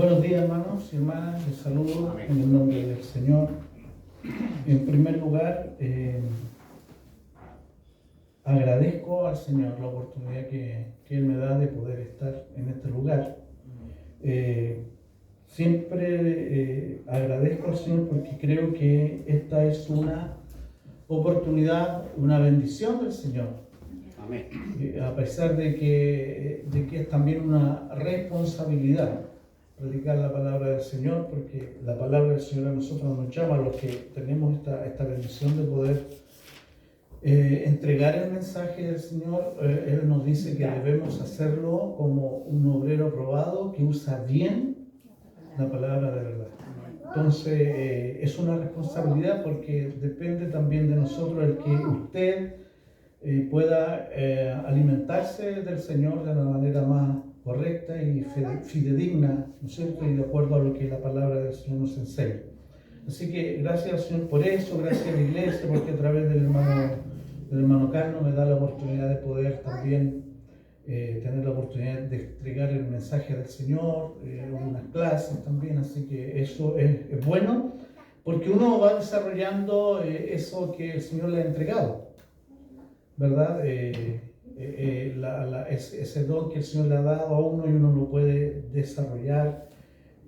Buenos días, hermanos y hermanas, les saludo Amén. en el nombre del Señor. En primer lugar, agradezco al Señor la oportunidad que Él me da de poder estar en este lugar. Siempre agradezco al Señor porque creo que esta es una oportunidad, una bendición del Señor. Amén. A pesar de que es también una responsabilidad predicar la palabra del Señor, porque la palabra del Señor a nosotros nos llama, a los que tenemos esta bendición de poder entregar el mensaje del Señor. Él nos dice que debemos hacerlo como un obrero probado que usa bien la palabra de verdad. Entonces es una responsabilidad porque depende también de nosotros el que usted pueda alimentarse del Señor de una manera más correcta y fidedigna, ¿no es cierto? Y de acuerdo a lo que la palabra del Señor nos enseña. Así que gracias al Señor por eso, gracias a la iglesia, porque a través del hermano Carlos me da la oportunidad de poder también tener la oportunidad de entregar el mensaje del Señor, unas clases también, así que eso es bueno, porque uno va desarrollando eso que el Señor le ha entregado, ¿verdad? Ese don que el Señor le ha dado a uno y uno lo puede desarrollar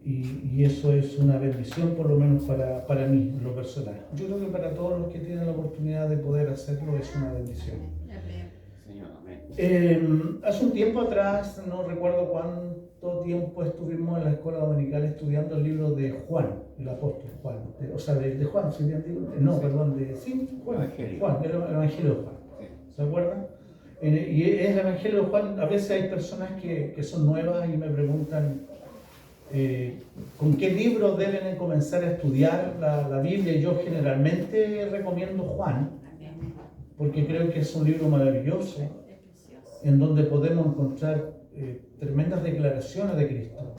y eso es una bendición, por lo menos para mí, en lo personal. Yo creo que para todos los que tienen la oportunidad de poder hacerlo es una bendición. Señor, amén. Hace un tiempo atrás, no recuerdo cuánto tiempo estuvimos en la escuela dominical estudiando el libro de Juan, el apóstol Juan, de Juan, ¿sí? Juan, el Evangelio de Juan. ¿Se acuerdan? Y es el Evangelio de Juan. A veces hay personas que son nuevas y me preguntan ¿con qué libro deben comenzar a estudiar la Biblia? Yo generalmente recomiendo Juan, porque creo que es un libro maravilloso, en donde podemos encontrar tremendas declaraciones de Cristo,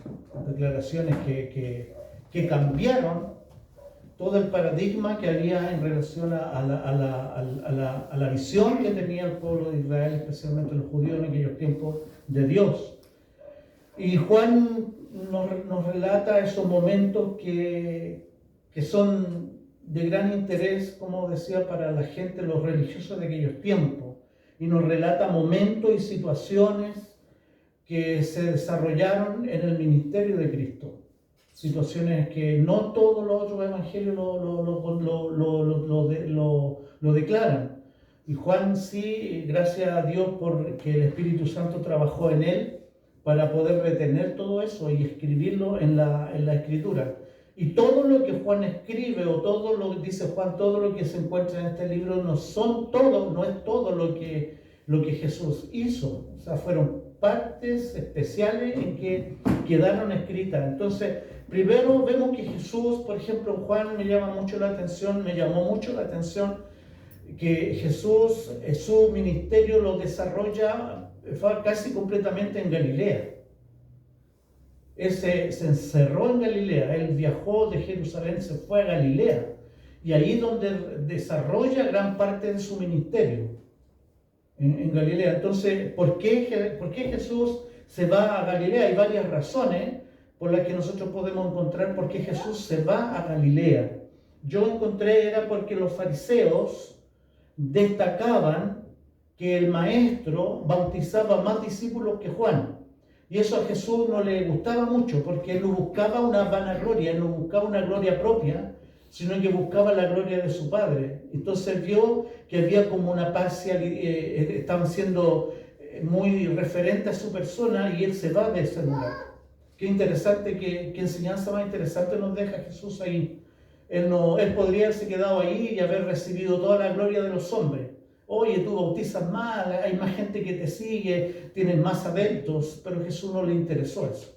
declaraciones que cambiaron todo el paradigma que había en relación a la visión que tenía el pueblo de Israel, especialmente los judíos en aquellos tiempos, de Dios. Y Juan nos relata esos momentos que son de gran interés, como decía, para la gente, los religiosos de aquellos tiempos. Y nos relata momentos y situaciones que se desarrollaron en el ministerio de Cristo. Situaciones que no todos los otros evangelios lo declaran. Y Juan sí, gracias a Dios porque el Espíritu Santo trabajó en él para poder retener todo eso y escribirlo en la Escritura. Y todo lo que Juan escribe, o todo lo que dice Juan, todo lo que se encuentra en este libro, no es todo lo que Jesús hizo. O sea, fueron partes especiales en que quedaron escritas. Entonces, primero vemos que Jesús, por ejemplo, Juan me llamó mucho la atención que Jesús, su ministerio lo desarrolla casi completamente en Galilea. Él se encerró en Galilea, él viajó de Jerusalén, se fue a Galilea, y ahí es donde desarrolla gran parte de su ministerio, en Galilea. Entonces, ¿por qué Jesús se va a Galilea? Hay varias razones por las que nosotros podemos encontrar por qué Jesús se va a Galilea. Yo encontré era porque los fariseos destacaban que el maestro bautizaba más discípulos que Juan. Y eso a Jesús no le gustaba mucho, porque él no buscaba una vanagloria, él no buscaba una gloria propia, sino que buscaba la gloria de su Padre. Entonces vio que había como una parcialidad, estaban siendo muy referentes a su persona y él se va de ese lugar. Qué interesante, qué enseñanza más interesante nos deja Jesús ahí. Él podría haberse quedado ahí y haber recibido toda la gloria de los hombres. Oye, tú bautizas más, hay más gente que te sigue, tienes más adeptos, pero a Jesús no le interesó eso.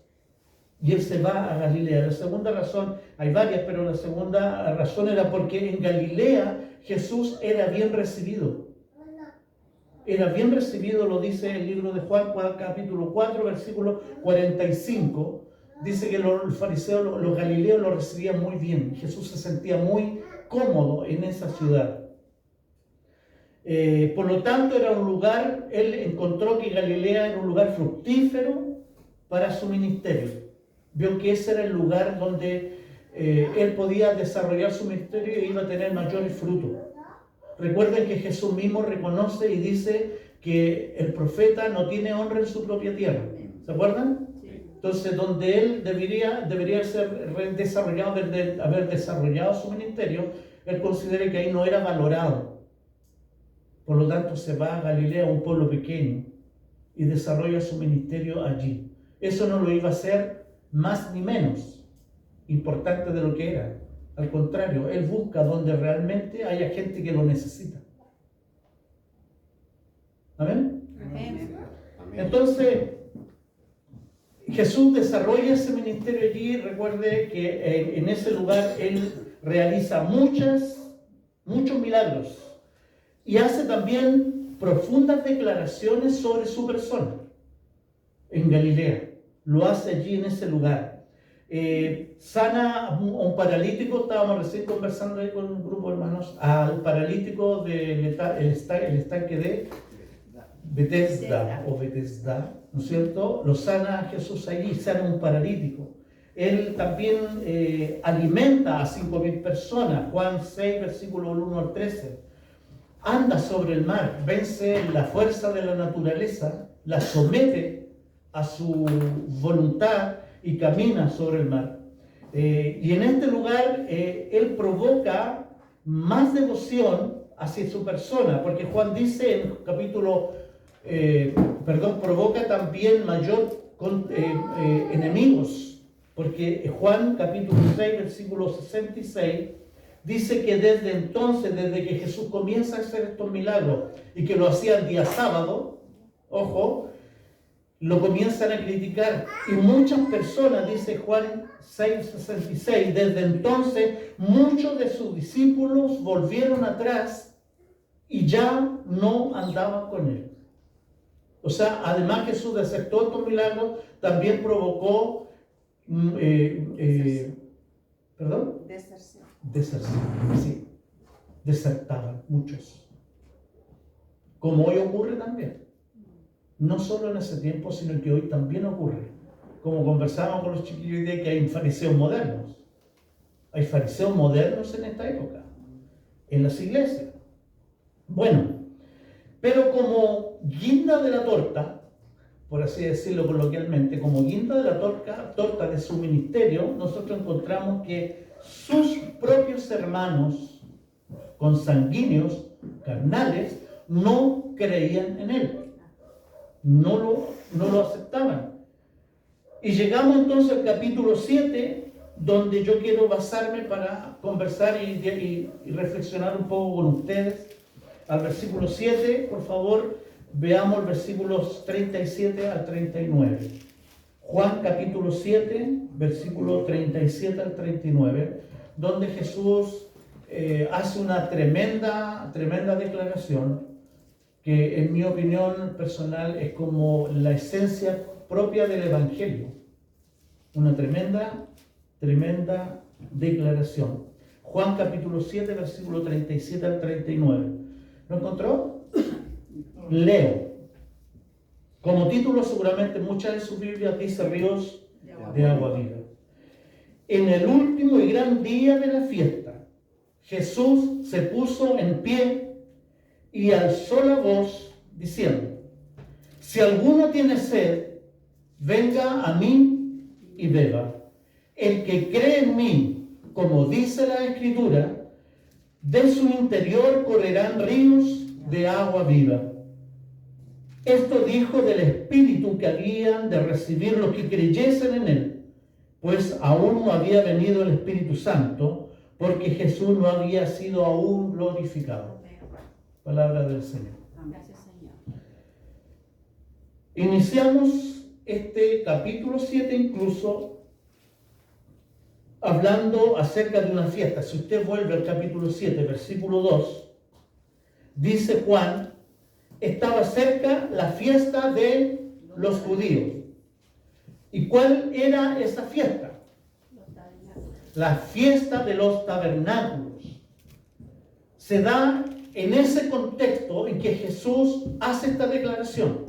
Y él se va a Galilea. La segunda razón, hay varias, pero la segunda razón era porque en Galilea Jesús era bien recibido. Era bien recibido, lo dice el libro de Juan, capítulo 4, versículo 45. Dice que los fariseos, los galileos lo recibían muy bien. Jesús se sentía muy cómodo en esa ciudad. Por lo tanto, era un lugar, él encontró que Galilea era un lugar fructífero para su ministerio. vio que ese era el lugar donde él podía desarrollar su ministerio e iba a tener mayores frutos. Recuerden que Jesús mismo reconoce y dice que el profeta no tiene honra en su propia tierra. ¿Se acuerdan? Entonces, donde él debería ser desarrollado, haber desarrollado su ministerio, él considera que ahí no era valorado. Por lo tanto, se va a Galilea, un pueblo pequeño, y desarrolla su ministerio allí. Eso no lo iba a hacer más ni menos importante de lo que era. Al contrario, él busca donde realmente haya gente que lo necesita. ¿Amén? Amén. Entonces, Jesús desarrolla ese ministerio allí. Recuerde que en ese lugar él realiza muchos milagros y hace también profundas declaraciones sobre su persona en Galilea. Lo hace allí en ese lugar. Sana a un paralítico. Estábamos recién conversando ahí con un grupo de hermanos, al paralítico del estanque de Bethesda, ¿no es cierto? Lo sana Jesús allí, sana un paralítico. Él también alimenta a 5.000 personas. Juan 6, versículo 1 al 13. Anda sobre el mar, vence la fuerza de la naturaleza, la somete a su voluntad y camina sobre el mar. Y en este lugar él provoca más devoción hacia su persona, porque Juan dice en capítulo provoca también mayor enemigos, porque Juan capítulo 6 versículo 66 dice que desde entonces, desde que Jesús comienza a hacer estos milagros y que lo hacía el día sábado, ojo, lo comienzan a criticar, y muchas personas, dice Juan 6:66, desde entonces muchos de sus discípulos volvieron atrás y ya no andaban con él. O sea, además Jesús de hacer todos estos milagros, también provocó deserción. Sí, desertaban muchos. Como hoy ocurre también. No solo en ese tiempo, sino que hoy también ocurre. Como conversábamos con los chiquillos de que hay fariseos modernos. Hay fariseos modernos en esta época, en las iglesias. Bueno, pero como guinda de la torta, por así decirlo coloquialmente, como guinda de la torta de su ministerio, nosotros encontramos que sus propios hermanos consanguíneos, carnales, no creían en él. No lo aceptaban. Y llegamos entonces al capítulo 7, donde yo quiero basarme para conversar y reflexionar un poco con ustedes. Al versículo 7, por favor, veamos versículos 37 al 39. Juan capítulo 7, versículo 37 al 39, donde Jesús hace una tremenda declaración, que en mi opinión personal es como la esencia propia del Evangelio. Una tremenda declaración. Juan capítulo 7, versículo 37 al 39. ¿Lo encontró? Leo. Como título, seguramente muchas de sus Biblias dice ríos de agua viva. En el último y gran día de la fiesta, Jesús se puso en pie y alzó la voz diciendo: si alguno tiene sed, venga a mí y beba. El que cree en mí, como dice la Escritura, de su interior correrán ríos de agua viva. Esto dijo del Espíritu que habían de recibir los que creyesen en él, pues aún no había venido el Espíritu Santo, porque Jesús no había sido aún glorificado. Palabra del Señor. Gracias, Señor. Iniciamos este capítulo 7 incluso hablando acerca de una fiesta. Si usted vuelve al capítulo 7, versículo 2, dice Juan, estaba cerca la fiesta de los judíos. ¿Y cuál era esa fiesta? La fiesta de los tabernáculos. Se da en ese contexto en que Jesús hace esta declaración.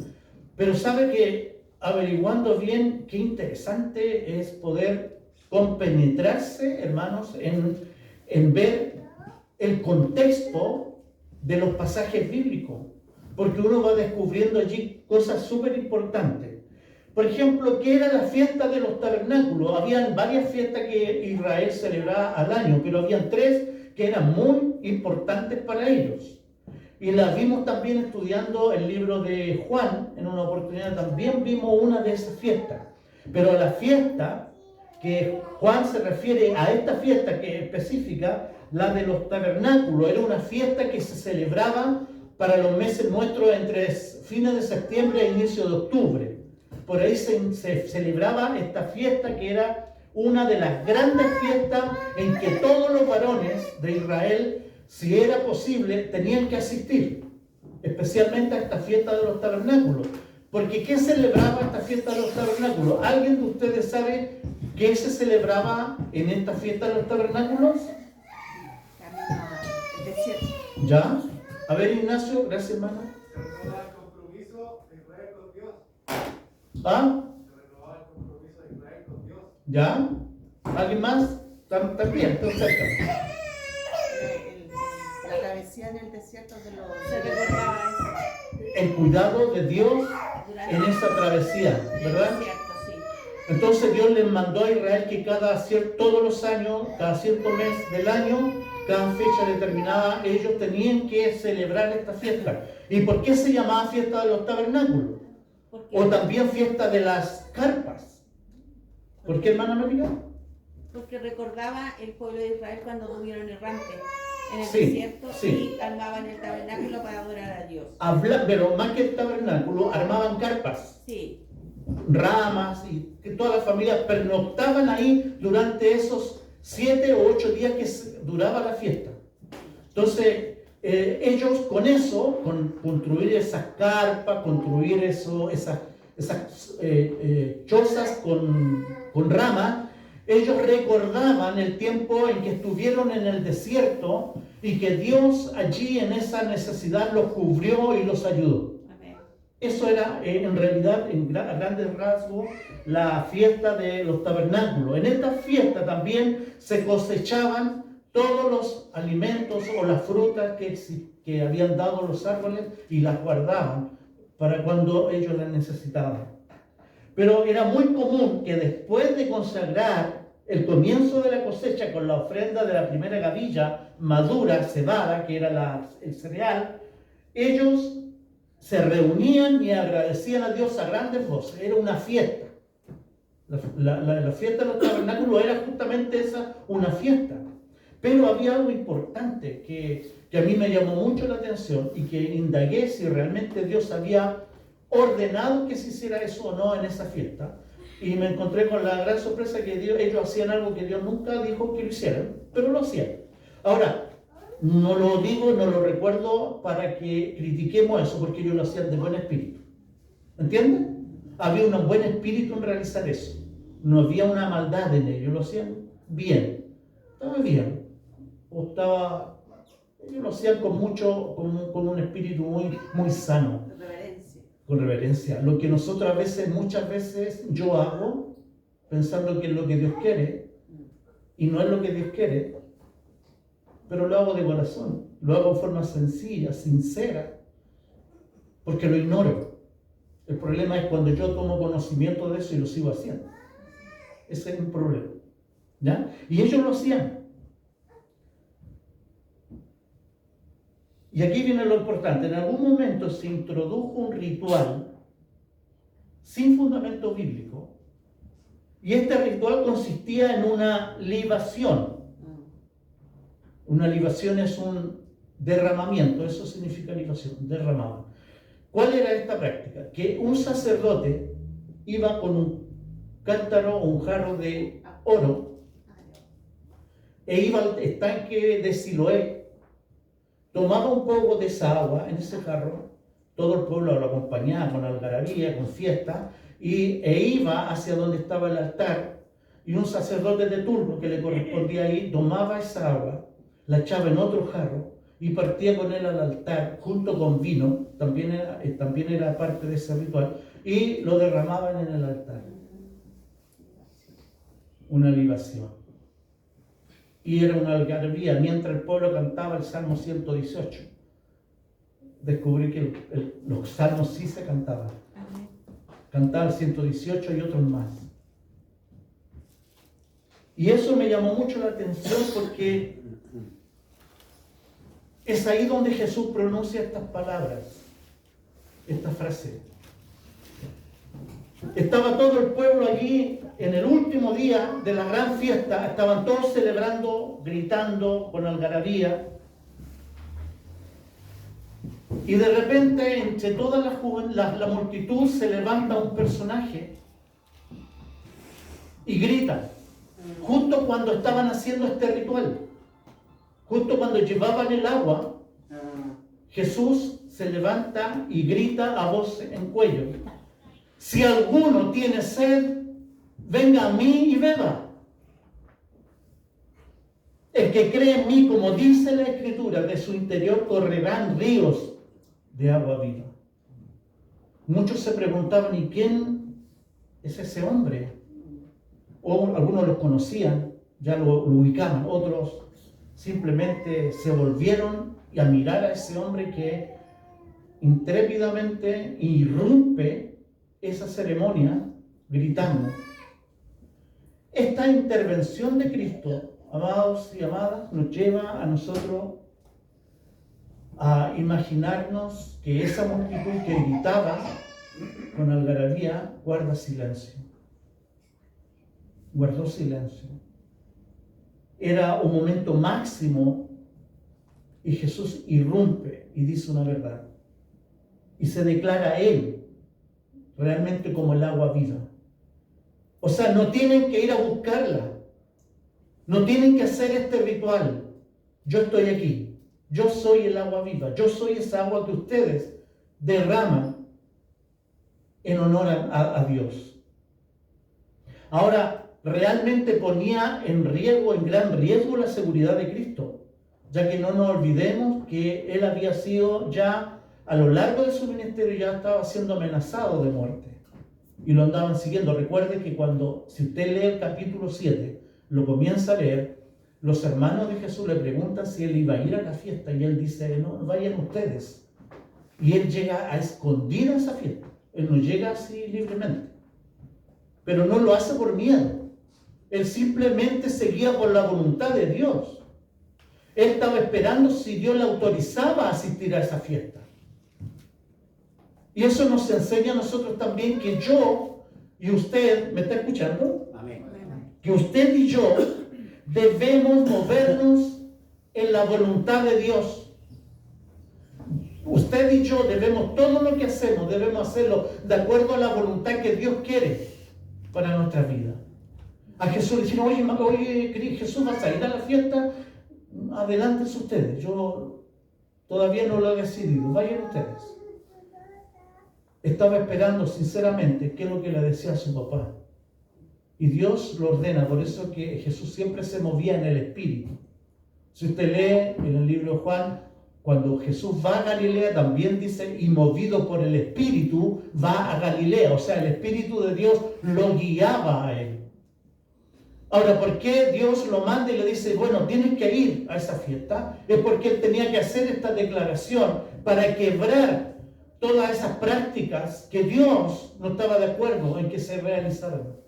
Pero sabe que averiguando bien, qué interesante es poder compenetrarse, hermanos, en ver el contexto de los pasajes bíblicos, porque uno va descubriendo allí cosas súper importantes. Por ejemplo, ¿qué era la fiesta de los tabernáculos? Habían varias fiestas que Israel celebraba al año, pero habían tres que eran muy importantes para ellos. Y las vimos también estudiando el libro de Juan, en una oportunidad también vimos una de esas fiestas. Pero la fiesta que Juan se refiere a esta fiesta que es específica, la de los tabernáculos, era una fiesta que se celebraba para los meses nuestros entre fines de septiembre e inicio de octubre. Por ahí se celebraba esta fiesta que era una de las grandes fiestas en que todos los varones de Israel, si era posible, tenían que asistir, especialmente a esta fiesta de los tabernáculos. Porque ¿qué celebraba esta fiesta de los tabernáculos? ¿Alguien de ustedes sabe qué se celebraba en esta fiesta de los tabernáculos? El desierto. ¿Ya? A ver, Ignacio, gracias, hermano. Se renovaba el compromiso de Israel con Dios. ¿Ah? Se renovaba el compromiso de Israel con Dios. ¿Ya? ¿Alguien más? También, estoy cerca. La travesía en el desierto de los... Se recordaba eso. El cuidado de Dios Durante en esa travesía, el ¿verdad? desierto, sí. Entonces Dios les mandó a Israel que todos los años, cada cierto mes del año, cada fecha determinada, ellos tenían que celebrar esta fiesta. ¿Y por qué se llamaba fiesta de los tabernáculos? ¿Por qué? O también fiesta de las carpas. ¿Por qué, hermana María? Porque recordaba el pueblo de Israel cuando tuvieron errante en el Sí, desierto sí. y armaban el tabernáculo para adorar a Dios. Pero más que el tabernáculo, armaban carpas, Sí, ramas, y que todas las familias pernoctaban ahí durante esos 7 o 8 días que duraba la fiesta. Entonces, ellos con eso, con construir esas carpas, construir esas chozas con ramas, ellos recordaban el tiempo en que estuvieron en el desierto y que Dios allí en esa necesidad los cubrió y los ayudó. amén. Eso era en realidad, a grandes rasgos, la fiesta de los tabernáculos. En esta fiesta también se cosechaban todos los alimentos o las frutas que habían dado los árboles y las guardaban para cuando ellos las necesitaban. Pero era muy común que después de consagrar el comienzo de la cosecha con la ofrenda de la primera gavilla madura, cebada, que era el cereal, ellos se reunían y agradecían a Dios a grandes voces. Era una fiesta. La fiesta de los tabernáculos era justamente esa, una fiesta. Pero había algo importante que a mí me llamó mucho la atención y que indagué si realmente Dios había ordenado que se hiciera eso o no en esa fiesta. Y me encontré con la gran sorpresa que ellos hacían algo que Dios nunca dijo que lo hicieran, pero lo hacían. Ahora, no lo digo, no lo recuerdo para que critiquemos eso, porque ellos lo hacían de buen espíritu. ¿Entienden? Había un buen espíritu en realizar eso. No había una maldad en ellos, lo hacían bien. Estaba bien. Ellos lo hacían con un espíritu muy sano. Reverencia. Con reverencia. Lo que nosotros muchas veces yo hago, pensando que es lo que Dios quiere, y no es lo que Dios quiere, pero lo hago de corazón, lo hago de forma sencilla, sincera, porque lo ignoro. El problema es cuando yo tomo conocimiento de eso y lo sigo haciendo. Ese es un problema. ¿Ya? Y ellos lo hacían. Y aquí viene lo importante. En algún momento se introdujo un ritual sin fundamento bíblico, y este ritual consistía en una libación. Una libación es un derramamiento, eso significa libación, derramado. ¿Cuál era esta práctica? Que un sacerdote iba con un cántaro o un jarro de oro e iba al estanque de Siloé, tomaba un poco de esa agua en ese jarro, todo el pueblo lo acompañaba con algarabía, con fiesta, e iba hacia donde estaba el altar, y un sacerdote de turno que le correspondía ahí tomaba esa agua, la echaba en otro jarro y partía con él al altar junto con vino, también era parte de ese ritual, y lo derramaban en el altar. Una libación. Y era una algarabía mientras el pueblo cantaba el Salmo 118. Descubrí que los salmos sí se cantaban. Cantaba el 118 y otros más. Y eso me llamó mucho la atención porque es ahí donde Jesús pronuncia estas palabras, esta frase. Estaba todo el pueblo allí en el último día de la gran fiesta, estaban todos celebrando, gritando con algarabía. Y de repente, entre toda la multitud, se levanta un personaje y grita, justo cuando estaban haciendo este ritual, justo cuando llevaban el agua, Jesús se levanta y grita a voz en cuello: si alguno tiene sed, venga a mí y beba. El que cree en mí, como dice la Escritura, de su interior correrán ríos de agua viva. Muchos se preguntaban, ¿y quién es ese hombre? O algunos los conocían, ya lo ubicaban, otros simplemente se volvieron a mirar a ese hombre que intrépidamente irrumpe esa ceremonia gritando. Esta intervención de Cristo, amados y amadas, nos lleva a nosotros a imaginarnos que esa multitud que gritaba con algarabía guarda silencio. Guardó silencio. Era un momento máximo y Jesús irrumpe y dice una verdad. Y se declara a Él realmente como el agua viva. O sea, no tienen que ir a buscarla. No tienen que hacer este ritual. Yo estoy aquí. Yo soy el agua viva. Yo soy esa agua que ustedes derraman en honor a Dios. Ahora, realmente ponía en gran riesgo la seguridad de Cristo, ya que no nos olvidemos que Él había sido ya, a lo largo de su ministerio, ya estaba siendo amenazado de muerte. Y lo andaban siguiendo. Recuerde que si usted lee el capítulo 7, lo comienza a leer, los hermanos de Jesús le preguntan si Él iba a ir a la fiesta, y Él dice, no, vayan ustedes. Y Él llega a escondida a esa fiesta. Él no llega así libremente. Pero no lo hace por miedo. Él simplemente seguía por la voluntad de Dios. Él estaba esperando si Dios le autorizaba a asistir a esa fiesta. Y eso nos enseña a nosotros también que yo y usted, ¿me está escuchando? Amén. Que usted y yo debemos movernos en la voluntad de Dios. Usted y yo debemos, todo lo que hacemos, debemos hacerlo de acuerdo a la voluntad que Dios quiere para nuestra vida. A Jesús le dijeron, oye, Jesús, ¿vas a ir a la fiesta? Adelántense ustedes, yo todavía no lo he decidido, vayan ustedes. Estaba esperando sinceramente qué es lo que le decía a su papá. Y Dios lo ordena, por eso que Jesús siempre se movía en el Espíritu. Si usted lee en el libro de Juan, cuando Jesús va a Galilea, también dice, y movido por el Espíritu, va a Galilea. O sea, el Espíritu de Dios lo guiaba a él. Ahora, ¿por qué Dios lo manda y le dice, bueno, tienes que ir a esa fiesta? Es porque él tenía que hacer esta declaración para quebrar todas esas prácticas que Dios no estaba de acuerdo en que se realizaran.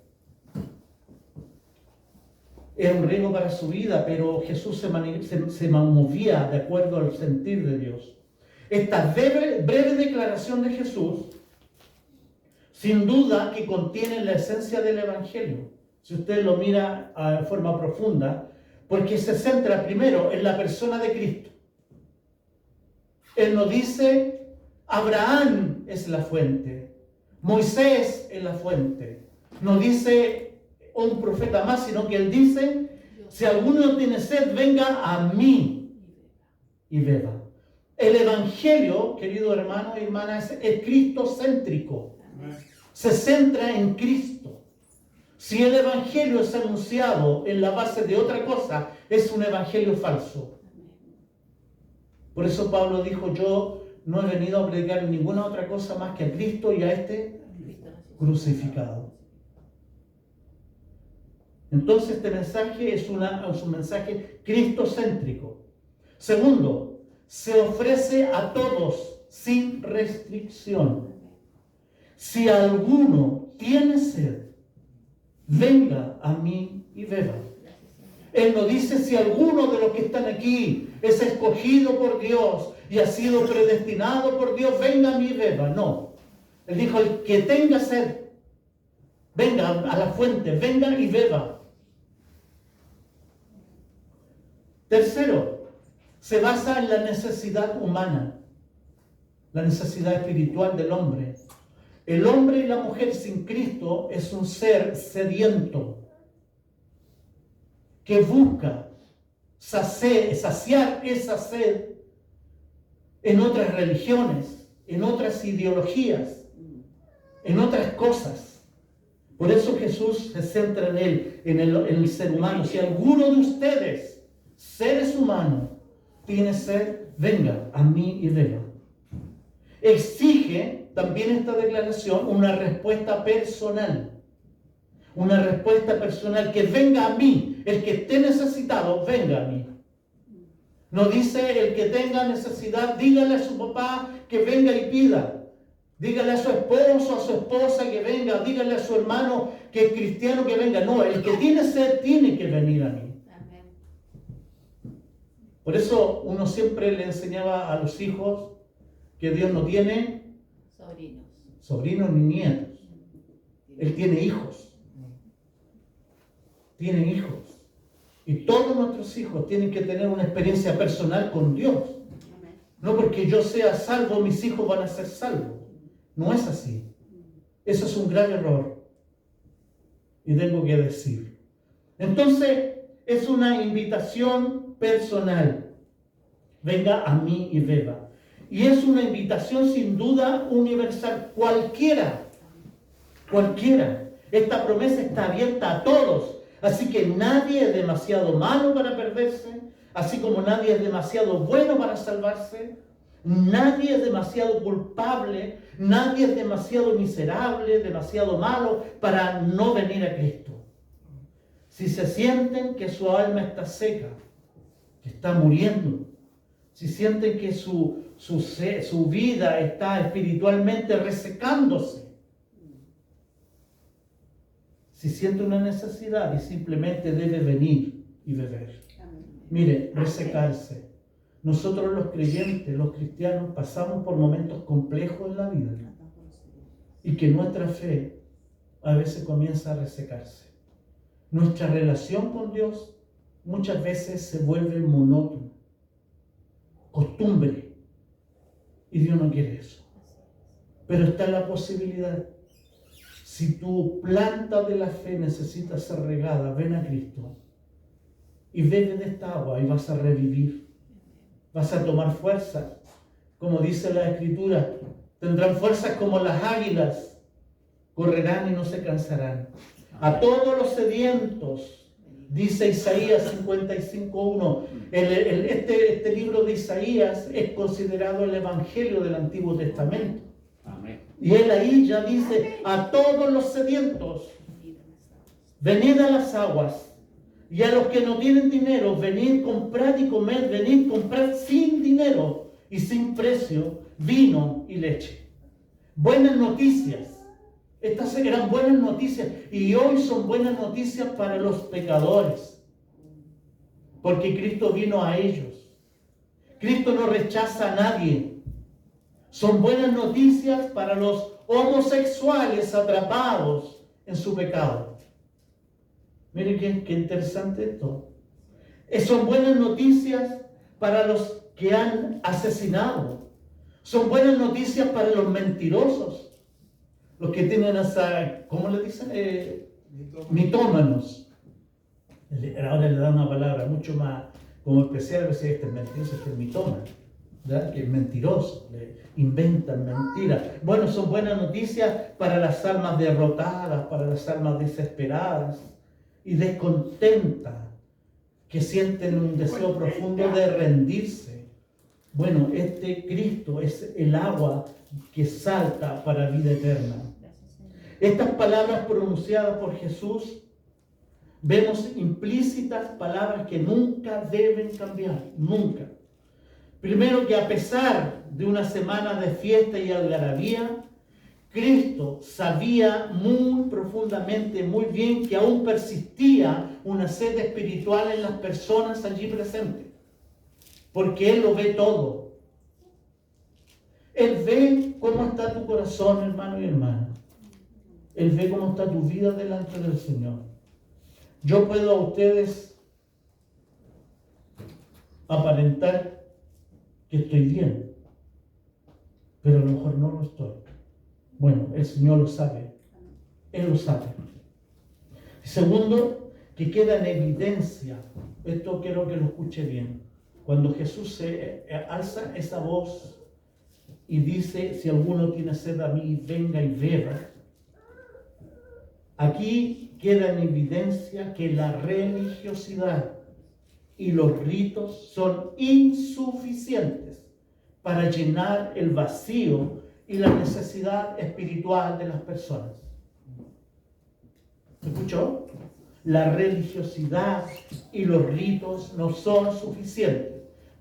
Era un riesgo para su vida, pero Jesús se movía de acuerdo al sentir de Dios. Esta breve declaración de Jesús, sin duda que contiene la esencia del Evangelio, si usted lo mira de forma profunda, porque se centra primero en la persona de Cristo. Él no dice, Abraham es la fuente, Moisés es la fuente. No dice un profeta más, sino que él dice, si alguno tiene sed, venga a mí y beba. El Evangelio, querido hermano y hermana, es cristocéntrico. Se centra en Cristo. Si el Evangelio es anunciado en la base de otra cosa, es un Evangelio falso. Por eso Pablo dijo, yo no he venido a predicar ninguna otra cosa más que a Cristo y a este crucificado. Entonces este mensaje es un mensaje cristocéntrico. Segundo, se ofrece a todos sin restricción. Si alguno tiene sed, venga a mí y beba. Él no dice si alguno de los que están aquí es escogido por Dios y ha sido predestinado por Dios, venga a mí y beba. No. Él dijo, el que tenga sed, venga a la fuente, venga y beba. Tercero, se basa en la necesidad humana, la necesidad espiritual del hombre. El hombre y la mujer sin Cristo es un ser sediento que busca saciar esa sed en otras religiones, en otras ideologías, en otras cosas. Por eso Jesús se centra en él, en el ser humano. Si alguno de ustedes, seres humanos, tiene sed, venga a mí y beba. Exige también esta declaración una respuesta personal. Una respuesta personal, que venga a mí. El que esté necesitado, venga a mí. No dice el que tenga necesidad, dígale a su papá que venga y pida. Dígale a su esposo, a su esposa que venga. Dígale a su hermano que es cristiano que venga. No, el que tiene sed tiene que venir a mí. Por eso uno siempre le enseñaba a los hijos que Dios no tiene sobrinos ni nietos. Él tiene hijos. Tienen hijos. Y todos nuestros hijos tienen que tener una experiencia personal con Dios. No porque yo sea salvo, mis hijos van a ser salvos. No es así. Eso es un gran error. Y tengo que decir. Entonces, es una invitación personal. Venga a mí y beba. Y es una invitación sin duda universal. Cualquiera. Esta promesa está abierta a todos. Así que nadie es demasiado malo para perderse, así como nadie es demasiado bueno para salvarse, nadie es demasiado culpable, nadie es demasiado miserable, demasiado malo para no venir a Cristo. Si se sienten que su alma está seca, que está muriendo, si sienten que su vida está espiritualmente resecándose, si siente una necesidad y simplemente debe venir y beber. Mire, resecarse. Nosotros los creyentes, los cristianos, pasamos por momentos complejos en la vida y que nuestra fe a veces comienza a resecarse. Nuestra relación con Dios muchas veces se vuelve monótona, costumbre, y Dios no quiere eso. Pero está la posibilidad. Si tu planta de la fe necesita ser regada, ven a Cristo y bebe de esta agua y vas a revivir. Vas a tomar fuerza. Como dice la Escritura, tendrán fuerzas como las águilas, correrán y no se cansarán. A todos los sedientos, dice Isaías 55:1. Este libro de Isaías es considerado el Evangelio del Antiguo Testamento. Amén. Y él ahí ya dice, a todos los sedientos, venid a las aguas. Y a los que no tienen dinero, venid, comprad y comed, venid, comprad sin dinero y sin precio, vino y leche. Buenas noticias. Estas eran buenas noticias y hoy son buenas noticias para los pecadores. Porque Cristo vino a ellos. Cristo no rechaza a nadie. Son buenas noticias para los homosexuales atrapados en su pecado. Miren qué interesante esto. Son buenas noticias para los que han asesinado. Son buenas noticias para los mentirosos. Los que tienen esa, ¿cómo le dicen? Mitómanos. Ahora le da una palabra mucho más como especial, decir, este es mentiroso, este es mitómano. ¿Verdad? Que es mentiroso, le inventan mentiras. Bueno, son buenas noticias para las almas derrotadas, para las almas desesperadas y descontentas, que sienten un deseo profundo de rendirse. Bueno, este Cristo es el agua que salta para vida eterna. Estas palabras pronunciadas por Jesús, vemos implícitas palabras que nunca deben cambiar, nunca. Primero, que a pesar de una semana de fiesta y algarabía, Cristo sabía muy profundamente, muy bien, que aún persistía una sed espiritual en las personas allí presentes. Porque Él lo ve todo. Él ve cómo está tu corazón, hermano y hermana. Él ve cómo está tu vida delante del Señor. Yo puedo a ustedes aparentar que estoy bien, pero a lo mejor no lo estoy. Bueno, el Señor lo sabe. Él lo sabe. Segundo, que queda en evidencia. Esto quiero que lo escuche bien. Cuando Jesús se alza esa voz y dice, si alguno tiene sed a mí, venga y beba. Aquí queda en evidencia que la religiosidad y los ritos son insuficientes para llenar el vacío y la necesidad espiritual de las personas. ¿Escuchó? La religiosidad y los ritos no son suficientes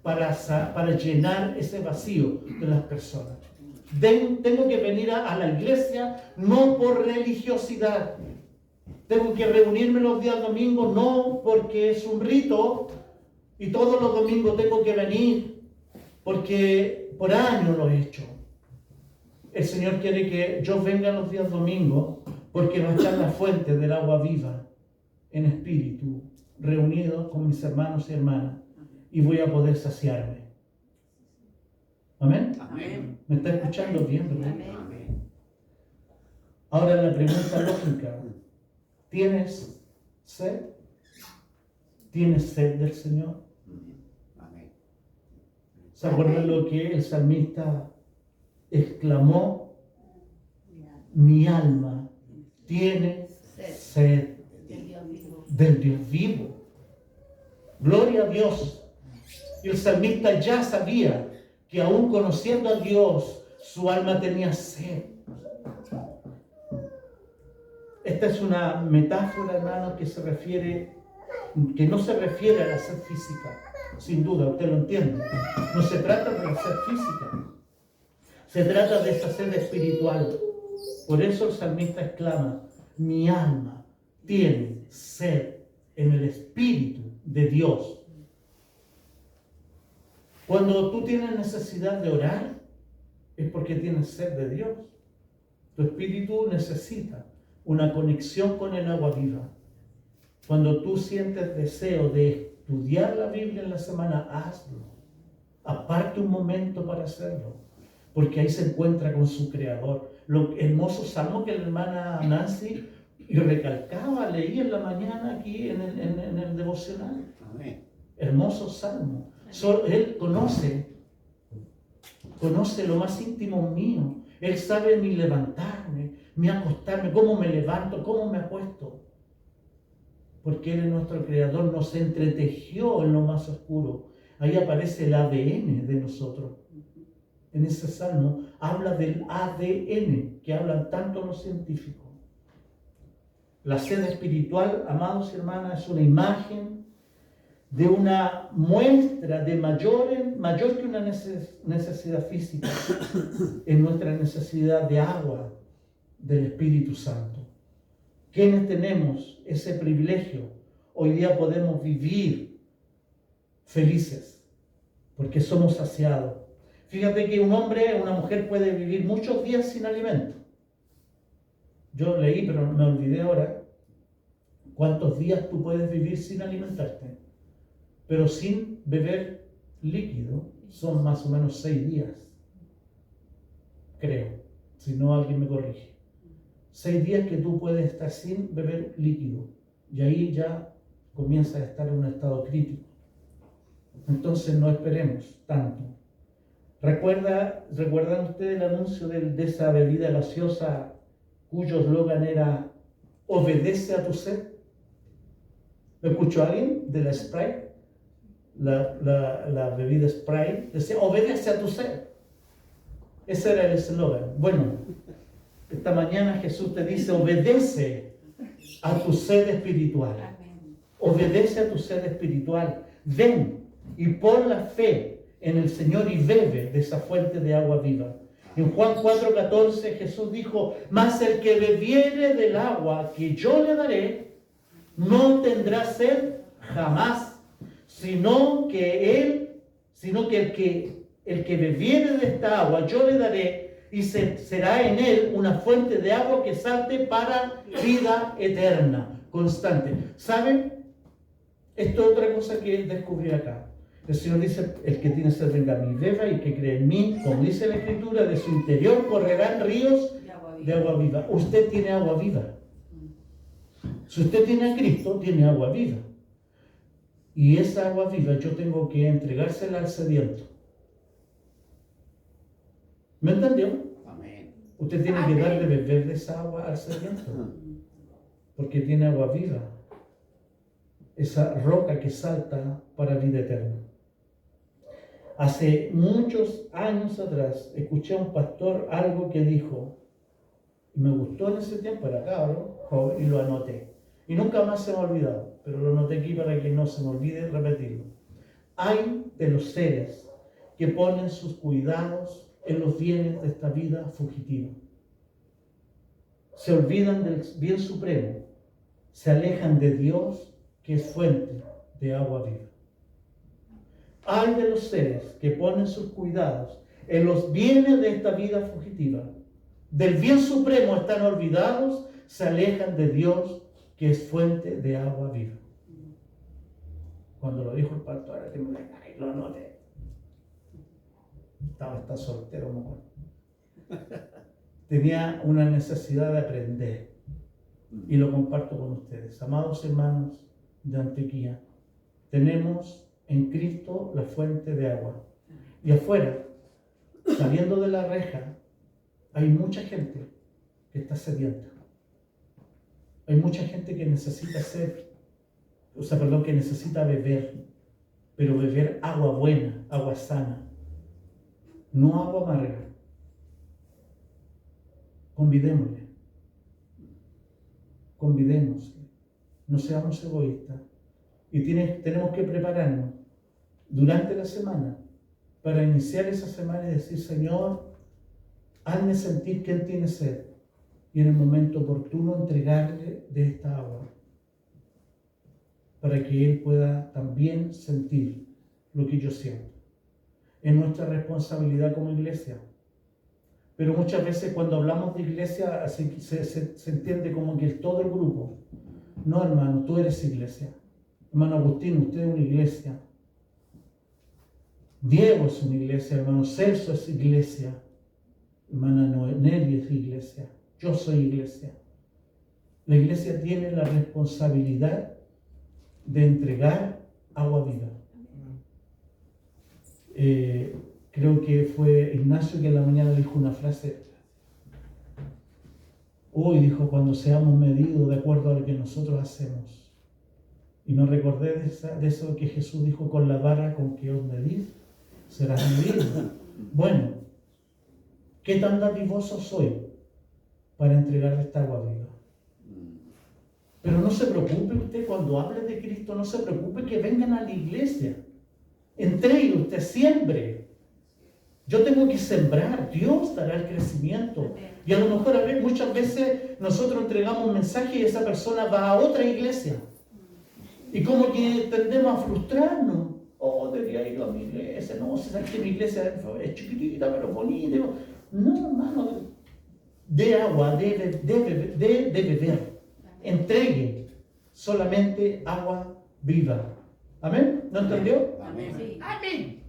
para llenar ese vacío de las personas. Tengo que venir a la iglesia no por religiosidad. Tengo que reunirme los días domingos no porque es un rito y todos los domingos tengo que venir porque por años lo he hecho. El Señor quiere que yo venga los días domingos porque va a estar la fuente del agua viva en espíritu, reunido con mis hermanos y hermanas, y voy a poder saciarme. ¿Amén? Amén. ¿Me está escuchando bien, verdad? Amén. Ahora la pregunta lógica. ¿Tienes sed? ¿Tienes sed del Señor? Amén. ¿Se acuerdan lo que el salmista exclamó? Mi alma tiene sed del Dios vivo. Gloria a Dios. Y el salmista ya sabía que aún conociendo a Dios, su alma tenía sed. Esta es una metáfora, hermano, que no se refiere a la sed física. Sin duda, usted lo entiende. No se trata de la sed física. Se trata de esa sed espiritual. Por eso el salmista exclama, mi alma tiene sed en el Espíritu de Dios. Cuando tú tienes necesidad de orar, es porque tienes sed de Dios. Tu espíritu necesita una conexión con el agua viva. Cuando tú sientes deseo de estudiar la Biblia en la semana, hazlo. Aparte un momento para hacerlo, porque ahí se encuentra con su Creador. Lo hermoso salmo que la hermana Nancy y recalcaba, leí en la mañana aquí en el devocional. Amén. Hermoso salmo. Él conoce lo más íntimo mío. Él sabe mi levantarme, mi acostarme, cómo me levanto, cómo me acuesto. Porque Él es nuestro Creador, nos entretejió en lo más oscuro. Ahí aparece el ADN de nosotros. En ese salmo habla del ADN que hablan tanto los científicos. La sed espiritual, amados y hermanas, es una imagen de una muestra de mayor que una necesidad física, en nuestra necesidad de agua del Espíritu Santo. ¿Quiénes tenemos ese privilegio? Hoy día podemos vivir felices porque somos saciados. Fíjate que un hombre o una mujer puede vivir muchos días sin alimento. Yo leí, pero me olvidé ahora, cuántos días tú puedes vivir sin alimentarte. Pero sin beber líquido son más o menos 6 días. Creo, si no alguien me corrige. 6 días que tú puedes estar sin beber líquido. Y ahí ya comienzas a estar en un estado crítico. Entonces no esperemos tanto. ¿Recuerdan ustedes el anuncio de esa bebida gaseosa cuyo eslogan era obedece a tu sed? ¿Lo escuchó alguien de la Sprite? la bebida Sprite, decía, obedece a tu sed. Ese era el eslogan. Bueno, esta mañana Jesús te dice, obedece a tu sed espiritual. Amén. Obedece a tu sed espiritual. Ven y pon la fe en el Señor y bebe de esa fuente de agua viva. En Juan 4:14 Jesús dijo, mas el que bebiere del agua que yo le daré, no tendrá sed jamás, sino que el que bebiere de esta agua yo le daré, y será en él una fuente de agua que salte para vida eterna, constante. ¿Saben? Esto es otra cosa que descubrí acá. El Señor dice, el que tiene sed venga a mí, beba, y que cree en mí, como dice la Escritura, de su interior correrán ríos de agua viva. Usted tiene agua viva. Si usted tiene a Cristo, tiene agua viva. Y esa agua viva yo tengo que entregársela al sediento. ¿Me entendió? Amén. Usted tiene que dar de beber de esa agua al sediento. Porque tiene agua viva. Esa roca que salta para vida eterna. Hace muchos años atrás escuché a un pastor algo que dijo, y me gustó en ese tiempo, era cabrón, joven, y lo anoté. Y nunca más se me ha olvidado, pero lo anoté aquí para que no se me olvide repetirlo. Hay de los seres que ponen sus cuidados en los bienes de esta vida fugitiva. Se olvidan del bien supremo, se alejan de Dios, que es fuente de agua viva. Hay de los seres que ponen sus cuidados en los bienes de esta vida fugitiva. Del bien supremo están olvidados, se alejan de Dios, que es fuente de agua viva. Cuando lo dijo el pastor, ahora que me ay, lo anoté. Estaba soltero, me acuerdo. Tenía una necesidad de aprender. Y lo comparto con ustedes. Amados hermanos de Antioquía, tenemos en Cristo la fuente de agua. Y afuera, saliendo de la reja, hay mucha gente que está sedienta. Hay mucha gente que necesita que necesita beber, pero beber agua buena, agua sana, no agua amarga. Convidémosle, no seamos egoístas. Y tenemos que prepararnos durante la semana para iniciar esa semana y decir, Señor, hazme sentir que Él tiene sed, y en el momento oportuno entregarle de esta agua para que Él pueda también sentir lo que yo siento. Es nuestra responsabilidad como iglesia. Pero muchas veces cuando hablamos de iglesia se entiende como que es todo el grupo. No, hermano, tú eres iglesia. Hermano Agustín, usted es una iglesia. Diego es una iglesia, hermano Celso es iglesia. Hermana Nelly es iglesia. Yo soy iglesia. La iglesia tiene la responsabilidad de entregar agua viva. Creo que fue Ignacio que en la mañana dijo una frase. Hoy dijo, cuando seamos medidos de acuerdo a lo que nosotros hacemos. Y me recordé de eso que Jesús dijo, con la vara con que os medís, serás medido. Bueno, ¿qué tan dadivoso soy para entregar esta agua viva? Pero no se preocupe usted cuando hable de Cristo, no se preocupe que vengan a la iglesia. Entregue usted, siembre. Yo tengo que sembrar, Dios dará el crecimiento. Y a lo mejor muchas veces nosotros entregamos un mensaje y esa persona va a otra iglesia. Y como que tendemos a frustrarnos. Oh, debería ir a mi iglesia. No, si sabes que mi iglesia es chiquitita, pero bonita. No, hermano, de agua, de beber. Entregue solamente agua viva. ¿Amén? ¿No entendió? Amén. Sí. Amén.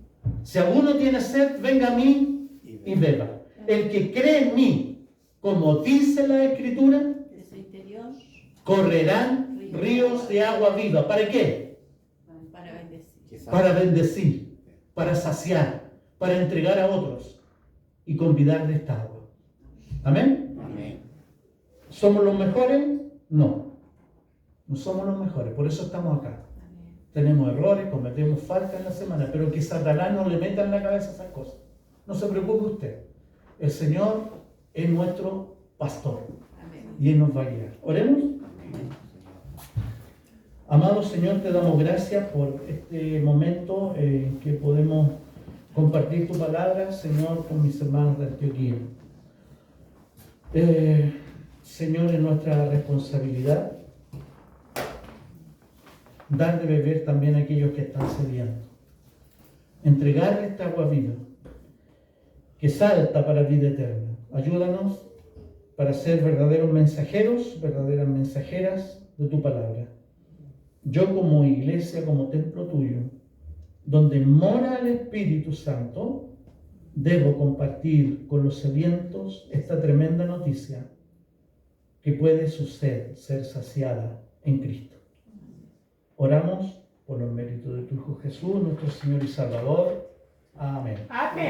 Si alguno tiene sed, venga a mí y beba. El que cree en mí, como dice la Escritura, De su interior, correrán ríos de agua viva. ¿Para qué? para bendecir. Para bendecir, para saciar, para entregar a otros y convidar de esta agua. ¿Amén? Amén. ¿Somos los mejores? No. No somos los mejores, por eso estamos acá. Amén. tenemos errores, cometemos faltas en la semana, pero que Satanás no le meta en la cabeza esas cosas. No se preocupe usted. El Señor es nuestro pastor Amén. y Él nos va a guiar. Oremos. Amado Señor, te damos gracias por este momento en que podemos compartir tu palabra, Señor, con mis hermanos de Antioquía. Señor, es nuestra responsabilidad dar de beber también a aquellos que están sedientos. Entregarle esta agua viva que salta para vida eterna. Ayúdanos para ser verdaderos mensajeros, verdaderas mensajeras de tu palabra. Yo como iglesia, como templo tuyo, donde mora el Espíritu Santo, debo compartir con los sedientos esta tremenda noticia que puede su sed ser saciada en Cristo. Oramos por los méritos de tu Hijo Jesús, nuestro Señor y Salvador. Amén. Amén.